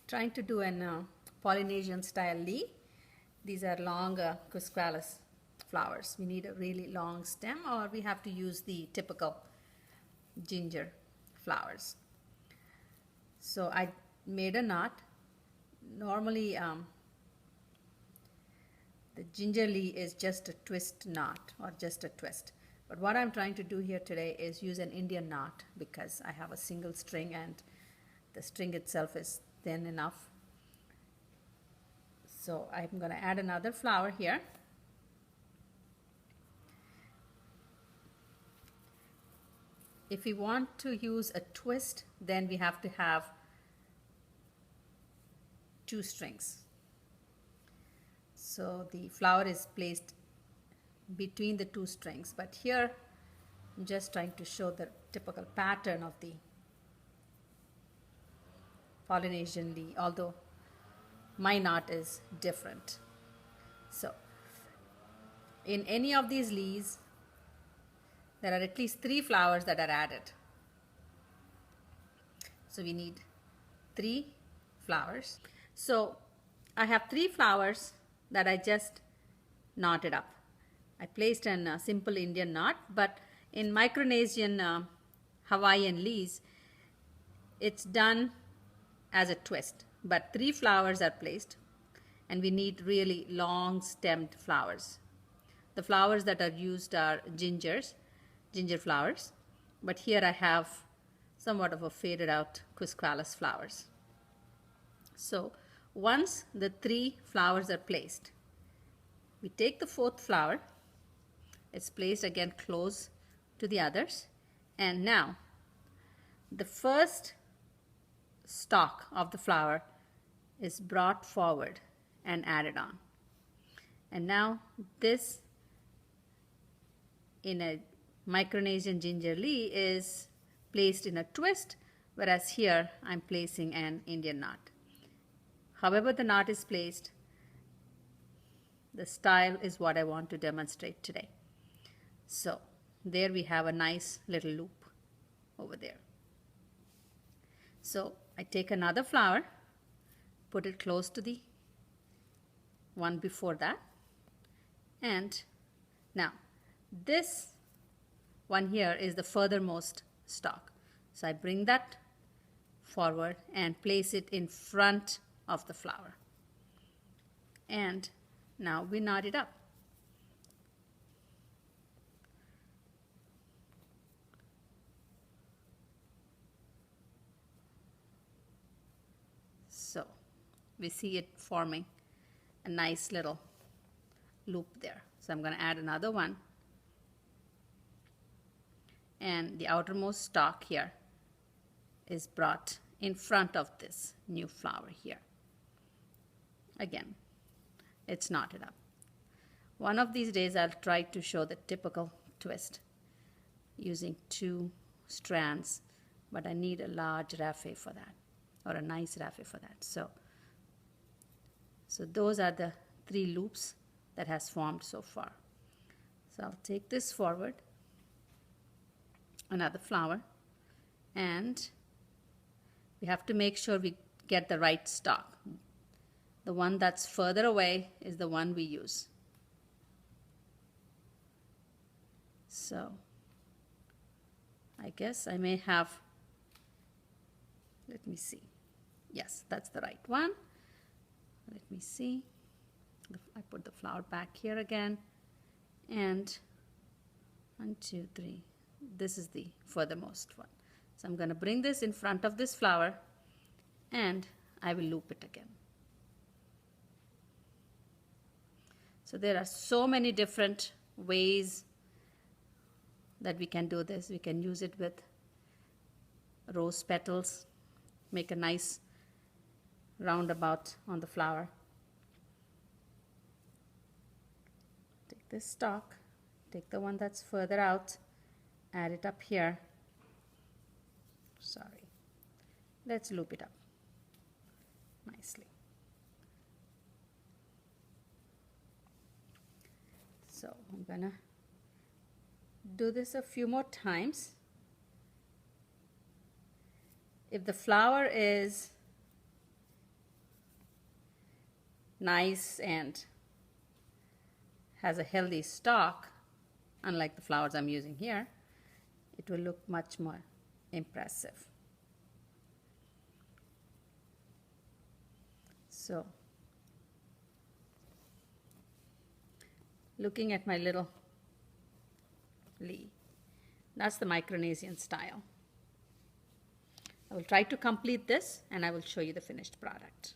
trying to do an Polynesian style leaf. These are long Quisqualis flowers. We need a really long stem, or we have to use the typical ginger flowers. So I made a knot. Normally the ginger leaf is just a twist knot or just a twist. But what I'm trying to do here today is use an Indian knot because I have a single string and the string itself is thin enough. So I'm going to add another flower here. If we want to use a twist, then we have to have 2 strings. So the flower is placed between the 2 strings, but here I'm just trying to show the typical pattern of the Polynesian leaf, although my knot is different. So in any of these leaves, there are at least 3 flowers that are added. So we need 3 flowers. So I have 3 flowers that I just knotted up. I placed a simple Indian knot, but in Micronesian Hawaiian leaves, it's done as a twist. But 3 flowers are placed, and we need really long stemmed flowers. The flowers that are used are ginger flowers, but here I have somewhat of a faded out Quisqualis flowers. So once the 3 flowers are placed, we take the 4th flower. It's placed again close to the others, and now the first stalk of the flower is brought forward and added on. And now this in a Micronesian ginger leaf is placed in a twist, whereas here I'm placing an Indian knot. However the knot is placed, the style is what I want to demonstrate today. So there we have a nice little loop over there. So I take another flower, put it close to the one before that, and now this one here is the furthermost stalk. So I bring that forward and place it in front of the flower. And now we knot it up. So we see it forming a nice little loop there. So I'm going to add another one. And the outermost stalk here is brought in front of this new flower here. Again, it's knotted up. One of these days I'll try to show the typical twist using 2 strands, but I need a large raffia for that, or a nice raffia for that. So those are the 3 loops that has formed so far. So I'll take this forward, another flower, and we have to make sure we get the right stalk. The one that's further away is the one we use. So I guess I may have, let me see. Yes, that's the right one. Let me see. I put the flower back here again. And 1, 2, 3. This is the furthermost one. So I'm going to bring this in front of this flower and I will loop it again. So there are so many different ways that we can do this. We can use it with rose petals, make a nice roundabout on the flower. Take this stalk, take the one that's further out, add it up here. Sorry. Let's loop it up nicely. So I'm gonna do this a few more times. If the flower is nice and has a healthy stalk, unlike the flowers I'm using here, it will look much more impressive. So, looking at my little leaf, that's the Micronesian style. I will try to complete this and I will show you the finished product.